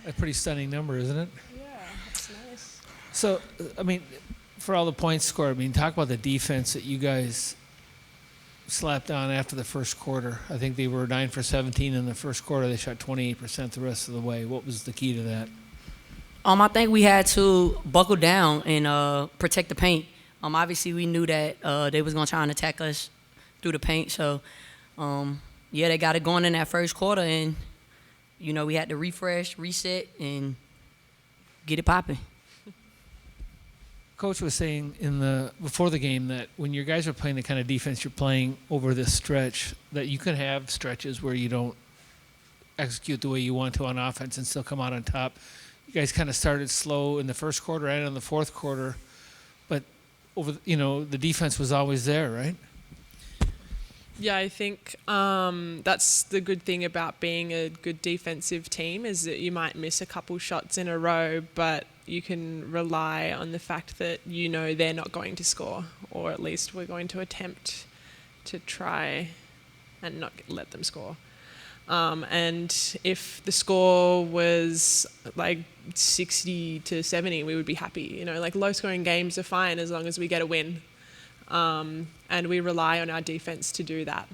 A pretty stunning number, isn't it? Yeah, that's nice. So, I mean, for all the points scored, I mean, talk about the defense that you guys slapped on after the first quarter. I think they were 9 for 17 in the first quarter. They shot 28% the rest of the way. What was the key to that? I think we had to buckle down and protect the paint. Obviously, we knew that they was going to try and attack us through the paint. So, yeah, they got it going in that first quarter. And, we had to refresh, reset, and get it popping. Coach was saying before the game that when your guys are playing the kind of defense you're playing over this stretch, that you can have stretches where you don't execute the way you want to on offense and still come out on top. You guys kind of started slow in the first quarter and in the fourth quarter, but the defense was always there, right? Yeah, I think that's the good thing about being a good defensive team is that you might miss a couple shots in a row, but you can rely on the fact that they're not going to score, or at least we're going to attempt to try and not let them score. And if the score was like 60 to 70, we would be happy. Low-scoring games are fine as long as we get a win. And we rely on our defense to do that.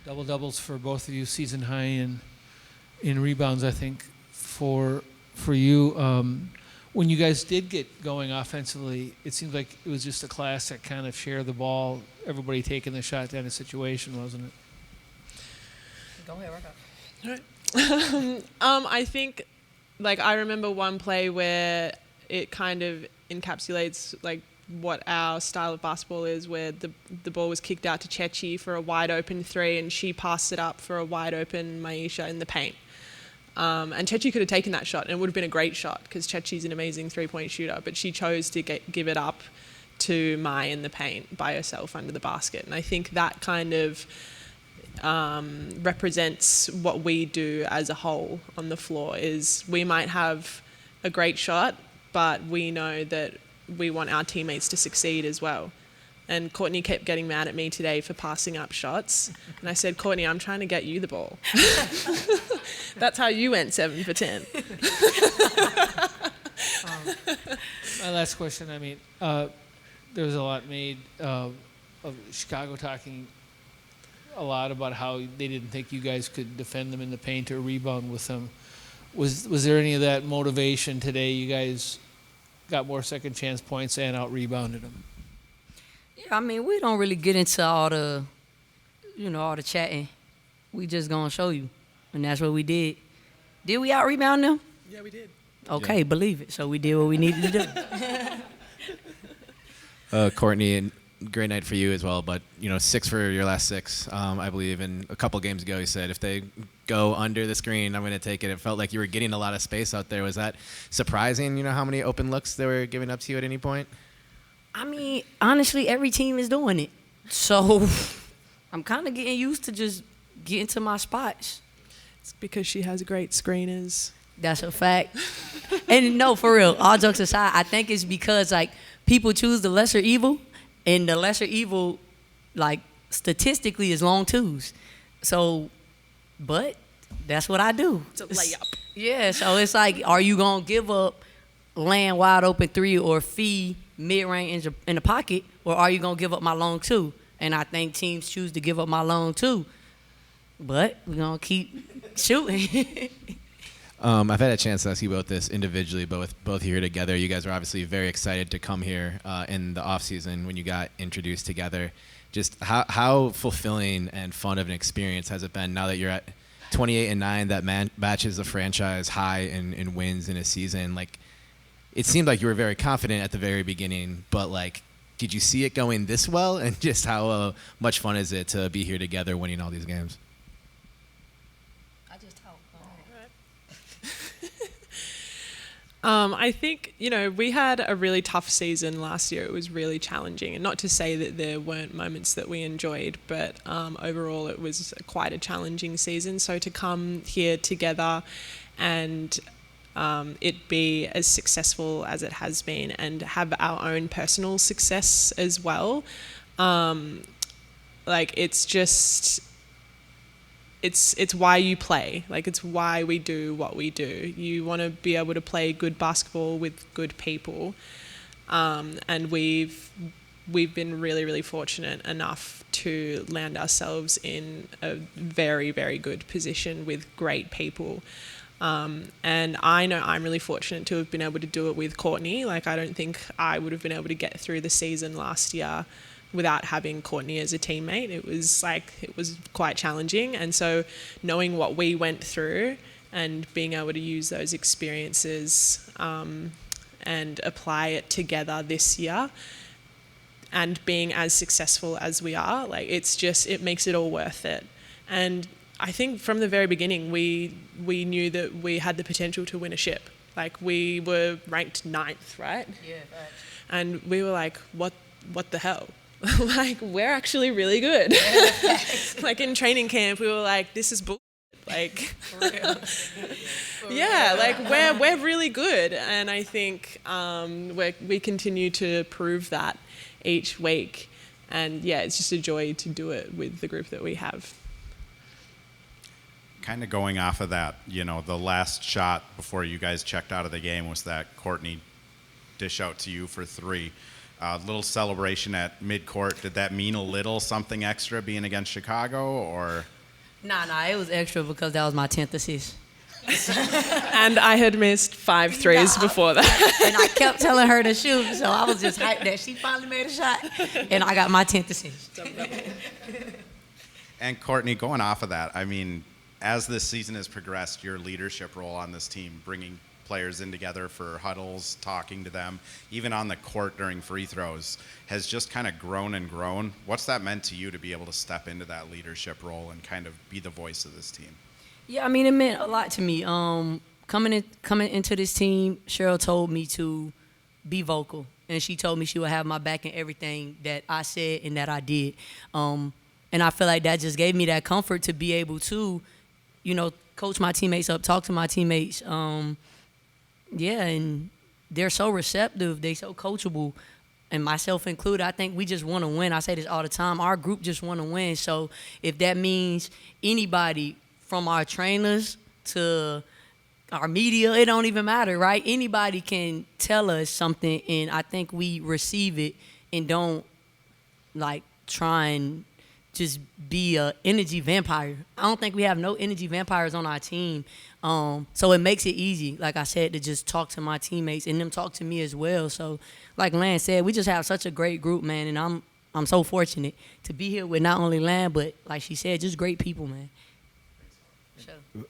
Double-doubles for both of you, season high in rebounds, I think, for you. When you guys did get going offensively, it seemed like it was just a classic kind of share the ball, everybody taking the shot kind of situation, wasn't it? Go ahead, work out. I think, I remember one play where it kind of encapsulates, what our style of basketball is, where the ball was kicked out to Chechi for a wide-open three, and she passed it up for a wide-open Maisha in the paint. And Chechi could have taken that shot, and it would have been a great shot because Chechi's an amazing three-point shooter, but she chose to give it up to Mai in the paint by herself under the basket. And I think that kind of represents what we do as a whole on the floor. Is we might have a great shot, but we know that we want our teammates to succeed as well. And Courtney kept getting mad at me today for passing up shots. And I said, Courtney, I'm trying to get you the ball. That's how you went 7 for 10. My last question, there was a lot made of Chicago talking a lot about how they didn't think you guys could defend them in the paint or rebound with them. Was there any of that motivation today? You guys got more second chance points and out-rebounded them. Yeah, we don't really get into all the chatting. We just gonna show you. And that's what we did. Did we out-rebound them? Yeah, we did. Okay, yeah. Believe it. So we did what we needed to do. Courtney, and great night for you as well, but 6 for your last 6, I believe. And a couple games ago, you said if they go under the screen, I'm going to take it. It felt like you were getting a lot of space out there. Was that surprising? How many open looks they were giving up to you at any point? Honestly, every team is doing it. So I'm kind of getting used to just getting to my spots. It's because she has great screeners. That's a fact. And no, for real, all jokes aside, I think it's because, people choose the lesser evil, and the lesser evil, statistically is long twos. So, but that's what I do. It's a layup. Yeah, so it's are you going to give up land wide open 3 or fee mid-range in the pocket, or are you going to give up my long 2? And I think teams choose to give up my long 2. But we're going to keep shooting. I've had a chance to ask you about this individually, but with both here together, you guys are obviously very excited to come here in the off-season when you got introduced together. Just how fulfilling and fun of an experience has it been now that you're at 28-9, that matches the franchise high in wins in a season? It seemed like you were very confident at the very beginning, but did you see it going this well? And just how much fun is it to be here together winning all these games? I just talk. I think, we had a really tough season last year. It was really challenging. And not to say that there weren't moments that we enjoyed, but overall it was quite a challenging season. So to come here together and it be as successful as it has been and have our own personal success as well, it's just it's why you play. Like, it's why we do what we do. You want to be able to play good basketball with good people, and we've been really, really fortunate enough to land ourselves in a very, very good position with great people. And I know I'm really fortunate to have been able to do it with Courtney. Like, I don't think I would have been able to get through the season last year without having Courtney as a teammate. It was quite challenging. And so knowing what we went through and being able to use those experiences and apply it together this year, and being as successful as we are, like, it makes it all worth it. And I think from the very beginning, we knew that we had the potential to win a ship. Like, we were ranked 9th, right? Yeah, right. And we were like, what the hell? Like, we're actually really good. Like, in training camp, we were like, this is bull. Like, for real. Yeah, like, we're really good. And I think we continue to prove that each week. And yeah, it's just a joy to do it with the group that we have. Kind of going off of that, you know, the last shot before you guys checked out of the game was that Courtney dish out to you for 3. Little celebration at midcourt. Did that mean a little something extra being against Chicago, or? Nah, it was extra because that was my 10th assist. And I had missed 5 threes before that. And I kept telling her to shoot, so I was just hyped that she finally made a shot, and I got my 10th assist. And Courtney, going off of that, I mean, as this season has progressed, your leadership role on this team, bringing players in together for huddles, talking to them, even on the court during free throws, has just kind of grown and grown. What's that meant to you to be able to step into that leadership role and kind of be the voice of this team? Yeah, I mean, it meant a lot to me. Coming into this team, Cheryl told me to be vocal, and she told me she would have my back in everything that I said and that I did. And I feel like that just gave me that comfort to be able to, you know, coach my teammates up, talk to my teammates. Yeah, and they're so receptive. They're so coachable, and myself included. I think we just want to win. I say this all the time. Our group just want to win. So if that means anybody, from our trainers to our media, it don't even matter, right? Anybody can tell us something, and I think we receive it and don't, like, try and just be a energy vampire. I don't think we have no energy vampires on our team. So it makes it easy, like I said, to just talk to my teammates and them talk to me as well. So like Lan said, we just have such a great group, man, and I'm so fortunate to be here with not only Lan, but like she said, just great people, man.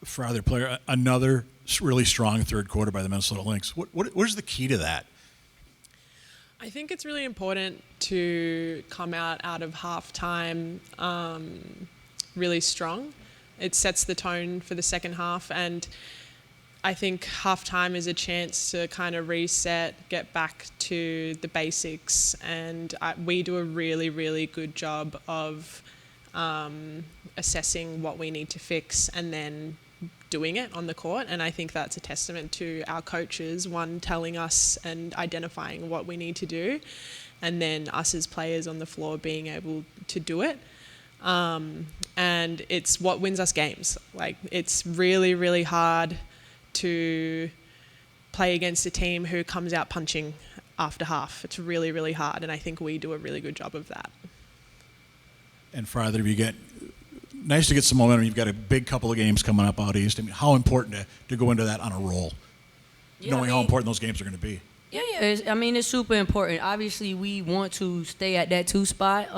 For other player, another really strong third quarter by the Minnesota Lynx. What is the key to that? I think it's really important to come out of halftime really strong. It sets the tone for the second half, and I think halftime is a chance to kind of reset, get back to the basics, and we do a really, really good job of assessing what we need to fix and then doing it on the court. And I think that's a testament to our coaches, one, telling us and identifying what we need to do, and then us as players on the floor being able to do it. And it's what wins us games. Like, it's really, really hard to play against a team who comes out punching after half. It's really, really hard, and I think we do a really good job of that. And for either of you, nice to get some momentum. You've got a big couple of games coming up out east. I mean, how important to go into that on a roll, knowing how important those games are going to be? Yeah. It's super important. Obviously, we want to stay at that 2 spot.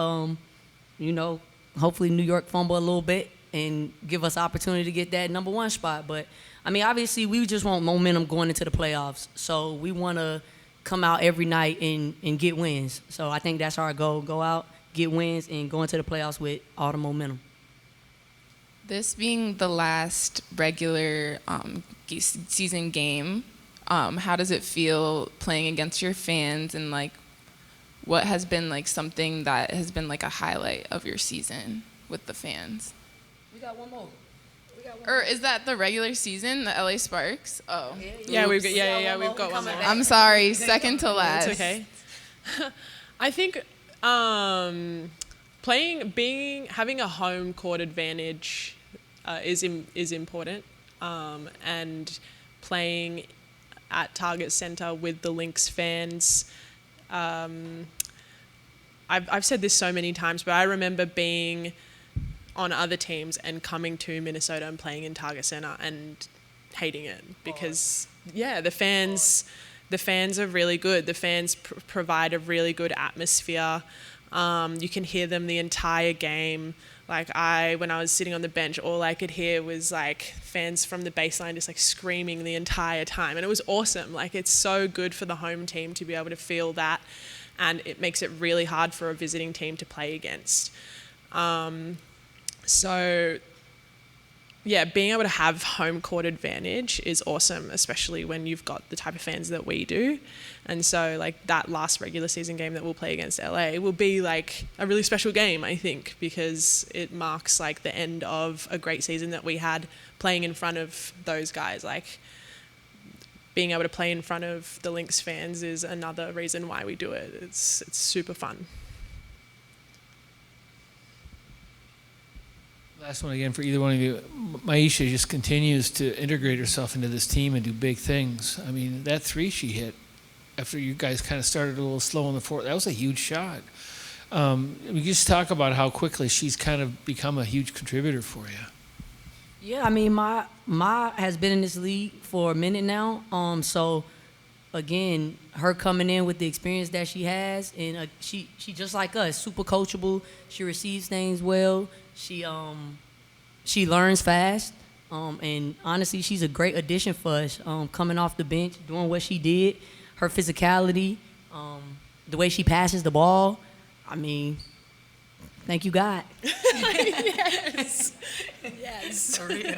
Hopefully New York fumble a little bit and give us opportunity to get that number 1 spot. But, obviously, we just want momentum going into the playoffs. So we want to come out every night and get wins. So I think that's our goal, go out, get wins, and go into the playoffs with all the momentum. This being the last regular season game, how does it feel playing against your fans, and like what has been like something that has been like a highlight of your season with the fans? We got one more. Or is that the regular season, the LA Sparks? Oh. Yeah, we've got one more. I'm sorry, second to last. It's okay. I think having a home court advantage is important, and playing at Target Centre with the Lynx fans. I've said this so many times, but I remember being on other teams and coming to Minnesota and playing in Target Centre and hating it because the fans are really good. The fans provide a really good atmosphere. You can hear them the entire game. Like when I was sitting on the bench, all I could hear was like fans from the baseline just like screaming the entire time, and it was awesome. Like it's so good for the home team to be able to feel that, and it makes it really hard for a visiting team to play against. So yeah, being able to have home court advantage is awesome, especially when you've got the type of fans that we do. And so like that last regular season game that we'll play against LA will be like a really special game, I think, because it marks like the end of a great season that we had playing in front of those guys. Like being able to play in front of the Lynx fans is another reason why we do it. It's super fun. Last one again for either one of you. Maisha just continues to integrate herself into this team and do big things. I mean, that three she hit after you guys kind of started a little slow in the fourth, that was a huge shot. We just talk about how quickly she's kind of become a huge contributor for you. Yeah, I mean, Ma has been in this league for a minute now. So, again, her coming in with the experience that she has, and she just like us, super coachable. She receives things well. She learns fast, and honestly, she's a great addition for us. Coming off the bench, doing what she did, her physicality, the way she passes the ball. I mean, thank you, God. Yes. For real.